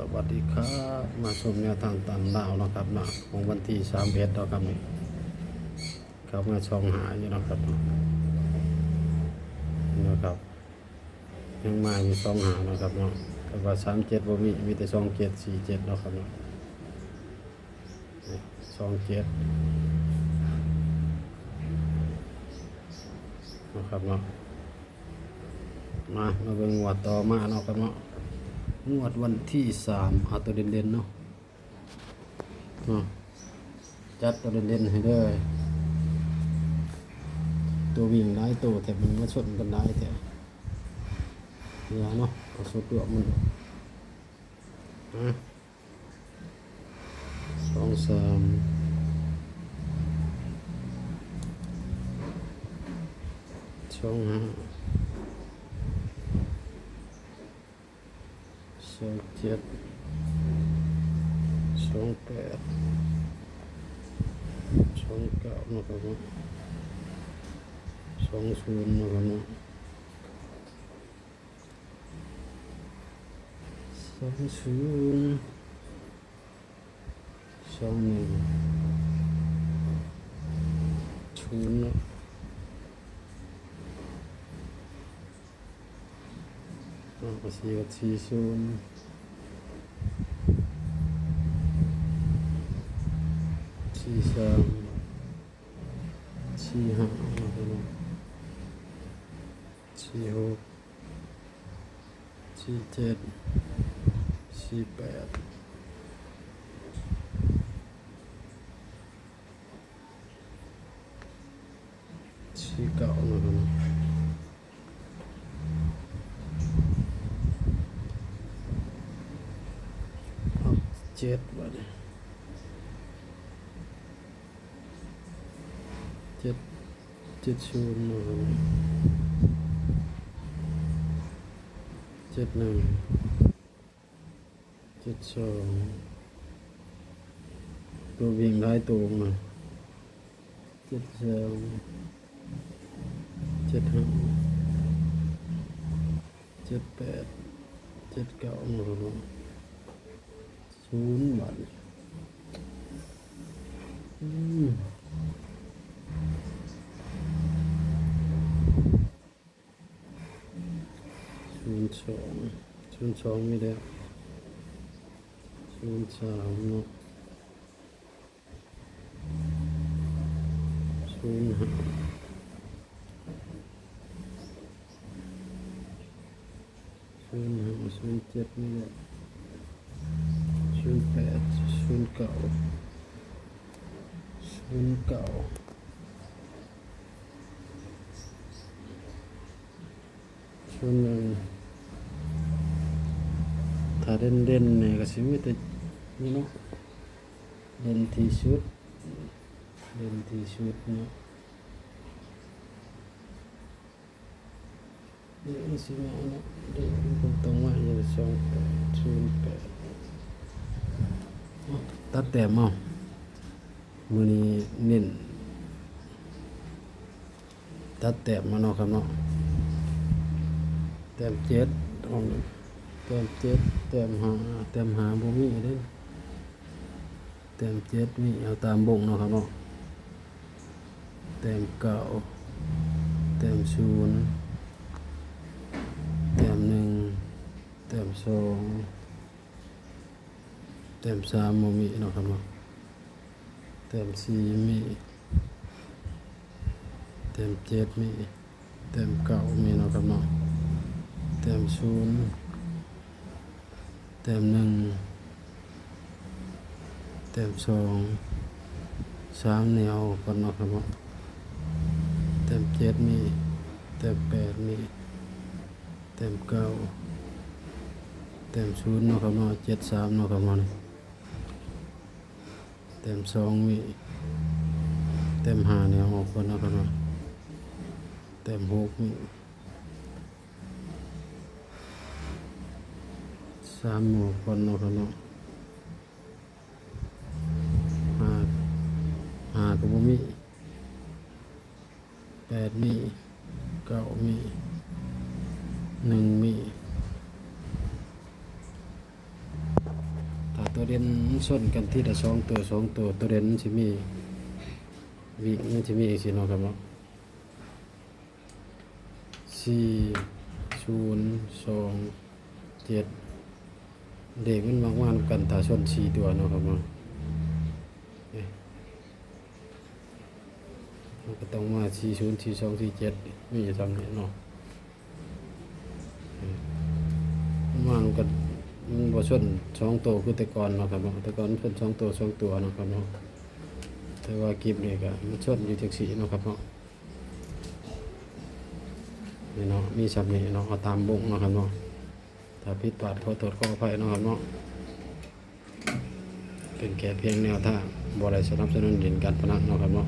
สวัสดีครับมาชมแนวทางตันดาวนะครับนะของวันที่31แล้วครับนี่ครับมาช่องหาอยู่นะครับนะครับยังมาอยู่ช่องหานะครับเนาะแต่ว่า37บ่มีแต่2747นะครับเนาะ27นะครับเนาะมาเบิ่งงวดต่อมาเนาะครับเนาะงวดวันที่3เอาตัวเด่นๆเนาะจัดตัวเด่นๆให้เลยตัววิ่งหลายตัวแต่มันมาชนกันได้แต่เนี่ยเนาะเอาสุดตัวมัน2 3 2 5 2 7 2 8 2 9นะครับ20นะครับเนาะ20 21 0เนาะก็40 43 45นะครับเนาะ46 47 48 49นะครับ7บาท70นะครับ71 72ตัววิ่งหลายตัวมา72 75 78 79นะครับ0 บาท02มีแล้ว03เนาะ05 07นี่แหละ08 09 01ถ้าเด่นเนี่ยก็สิมีแต่นี่เนาะเด่นที่สุดเนาะนี่สิมาเนาะเด่นตรงๆว่าอย่าง28 08ตัดแต้มเอามื้อนี้เน้นตัดแต้มมาเนาะครับเนาะแต้ม7เอาแต้ม7แต้ม5บ่มีเด้แต้ม7มีเอาตามบงเนาะครับเนาะแต้ม9แต้ม0แต้ม1แต้ม2แต้ม3บ่มีเนาะครับเนาะแต้ม4มีแต้ม7มีแต้ม9มีเนาะครับเนาะแต้ม0แต้ม1แต้ม2 3แนวก่อนเนาะครับเนาะแต้ม7มีแต้ม8มีแต้ม9แต้ม0เนาะครับเนาะ73เนาะครับเนาะแต้ม2มีแต้ม5แนวออกก่อนเนาะครับเนาะแต้ม6มี3หมู่ก่อนเนาะครับเนาะ5ก็บ่มี8มี9มี1มี ตัวเด่นส้นกันที่ละสองตัวสองตัวตัวเด่นมันสิมีวิ่งมันสิมีอีกสิเนาะครับเนาะ402 7เด็กมันมากๆกันถ้าส้น4ตัวเนาะครับเนาะมันก็ต้องมา40 42 47มีซ้ำนี่เนาะมันก็มันบ่ชน2ตัวคือแต่ก่อนเนาะครับเนาะแต่ก่อนมันชน2ตัว2ตัวเนาะครับเนาะแต่ว่าคลิปนี้ก็มันชนอยู่จังซี่เนาะครับเนาะนี่เนาะมีซ้ำนี่เนาะเอาตามบงเนาะครับเนาะถ้าผิดพลาดขอโทษขออภัยเนาะครับเนาะเป็นแค่เพียงแนวทางบ่ได้สนับสนุนเล่นการพนันเนาะครับเนาะ